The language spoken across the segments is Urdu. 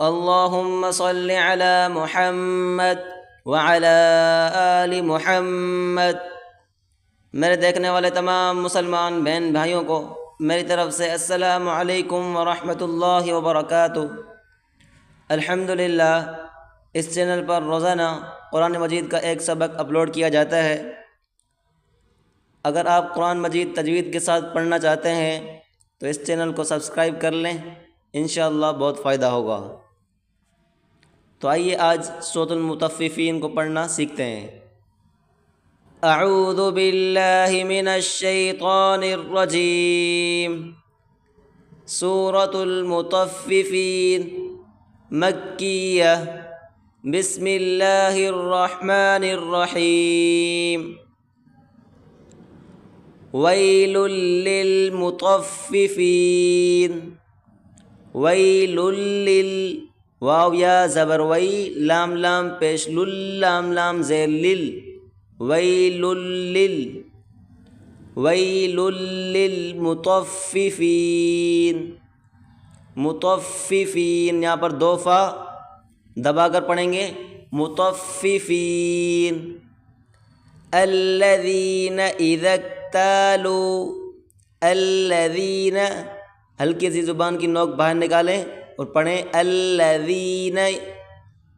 اللهم صل على محمد وعلى آل محمد۔ میرے دیکھنے والے تمام مسلمان بہن بھائیوں کو میری طرف سے السلام علیکم ورحمۃ اللہ وبرکاتہ۔ الحمدللہ، اس چینل پر روزانہ قرآن مجید کا ایک سبق اپلوڈ کیا جاتا ہے۔ اگر آپ قرآن مجید تجوید کے ساتھ پڑھنا چاہتے ہیں تو اس چینل کو سبسکرائب کر لیں، انشاءاللہ بہت فائدہ ہوگا۔ تو آئیے آج سورۃ المطففین کو پڑھنا سیکھتے ہیں۔ اعوذ باللہ من الشیطان الرجیم۔ سورۃ المطففین مکیہ۔ بسم اللہ الرحمن الرحیم۔ ویل للمطففین۔ ویل لل، واو یا زبر وی، لام لام پیش لل، لام لام زیر لل، ویل لل، ویل للمطففین۔ مطففین، یہاں پر دو فا دبا کر پڑھیں گے، مطففین۔ الذین اذا اکتالوا، الذین، ہلکی سی زبان کی نوک باہر نکالیں اور پڑھیں الذین،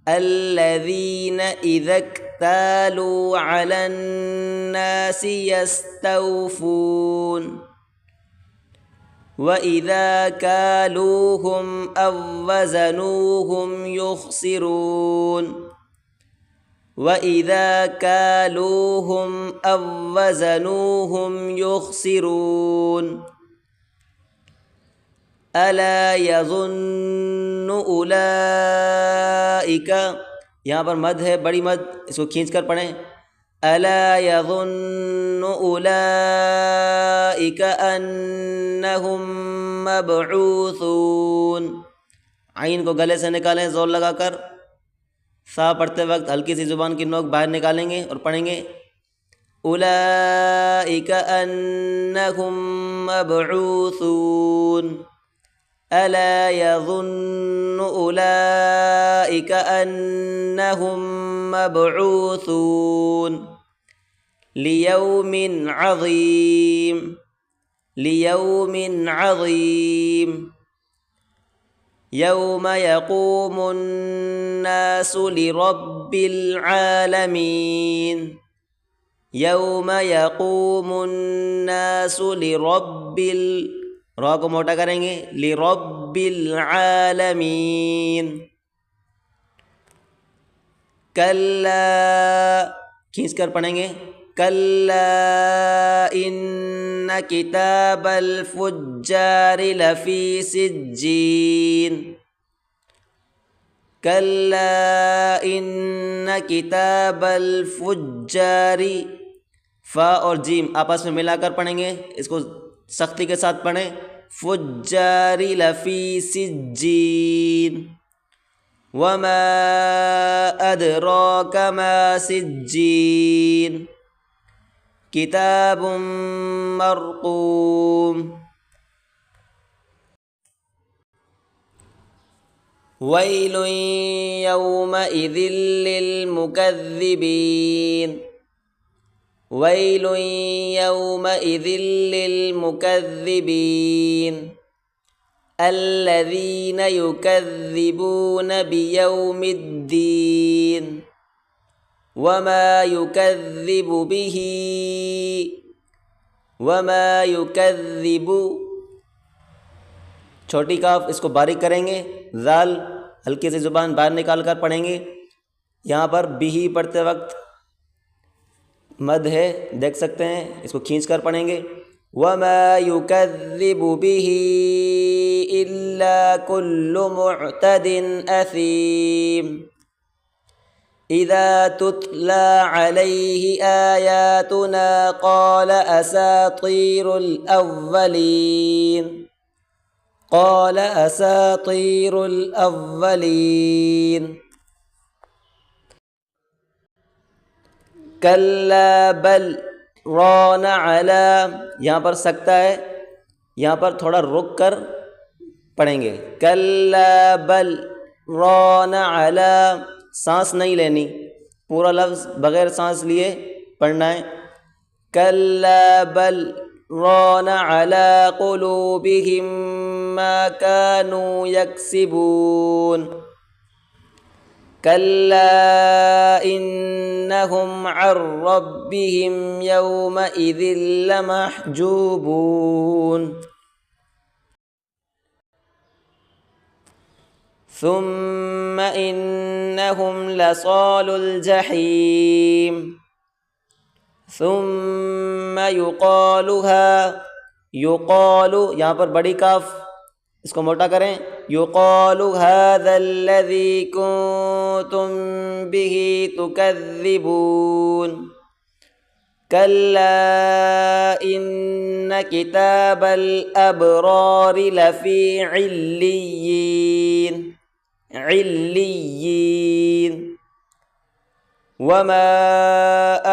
الذین اذا اکتالوا علی الناس یستوفون وَإِذَا كَالُوهُمْ أَو وَّزَنُوهُمْ يُخْسِرُونَ وَإِذَا كَالُوهُمْ أَو وَّزَنُوهُمْ يُخْسِرُونَ أَلَا يَظُنُّ أُولَئِكَ، یہاں پر مد ہے، بڑی مد، اس کو کھینچ کر پڑھیں، أَلَا يَظُنُّ أُولَئِكَ أَنَّهُمْ مَبْعُوثُونَ۔ عین کو گلے سے نکالیں زور لگا کر، سا پڑھتے وقت ہلکی سی زبان کی نوک باہر نکالیں گے اور پڑھیں گے أُولَئِكَ أَنَّهُمْ مَبْعُوثُونَ أَلَا يَظُنُّ أُولَئِكَ أَنَّهُمْ مَبْعُوثُونَ لِيَوْمٍ عَظِيمٍ، لِيَوْمٍ عَظِيمٍ، يَوْمَ يَقُومُ النَّاسُ لِرَبِّ الْعَالَمِينَ، يَوْمَ يَقُومُ النَّاسُ لِرَبِّ را کو موٹا کریں گے، لِرَبِّ الْعَالَمِينَ۔ کلا، کھینچ کر پڑھیں گے، کلا ان کتاب الفجار لفی سجین، کلا ان کتاب الفجار، فا اور جیم آپس میں ملا کر پڑھیں گے، اس کو سختی کے ساتھ پڑھیں، فجار لفی سجین، وما ادراک ما سجین، کتاب مرقوم۔ ویل یومئذ للمکذبین، ویل یومئذ للمکذبین الذین یکذبون بیوم الدین وما یکذب به، وما یکذب، چھوٹی کاف اس کو باریک کریں گے، ذال ہلکی سی زبان باہر نکال کر پڑھیں گے، یہاں پر بھی پڑھتے وقت مد ہے، دیکھ سکتے ہیں، اس کو کھینچ کر پڑھیں گے، وما یکذب به الا کل معتد اثیم اذا تتلى عليه آیاتنا قال اساطیر الاولین، قال اساطیر الاولین۔ کلا بل، ران علی، یہاں پر سکتا ہے، یہاں پر تھوڑا رک کر پڑھیں گے، کلا بل ران علی، سانس نہیں لینی، پورا لفظ بغیر سانس لیے پڑھنا ہے. کلا بل ران علی قلوبہم ما كانوا یکسبون. کلا انہم عن ربہم یومئذ لمحجوبون. ثم انہم لصال الجحیم. ثم یقال یہاں پر بڑی کاف اس کو موٹا کریں. یقال ھذا الذی کنتم بہ تکذبون. کلا ان کتاب الابرار لفی علیین. وما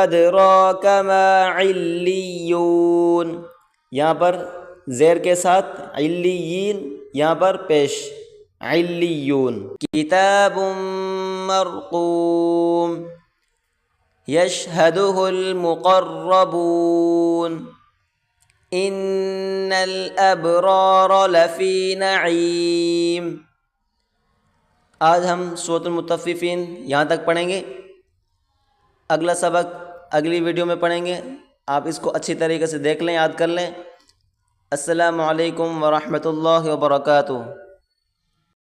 ادراک ما علیون. یہاں پر زیر کے ساتھ علیین، یہاں پر پیش علیون. کتاب مرقوم یشہدہ المقربون. ان الابرار لفی نعیم. آج ہم سورۃ المطففین یہاں تک پڑھیں گے. اگلا سبق اگلی ویڈیو میں پڑھیں گے. آپ اس کو اچھی طریقے سے دیکھ لیں، یاد کر لیں. السلام علیکم ورحمۃ اللہ وبرکاتہ.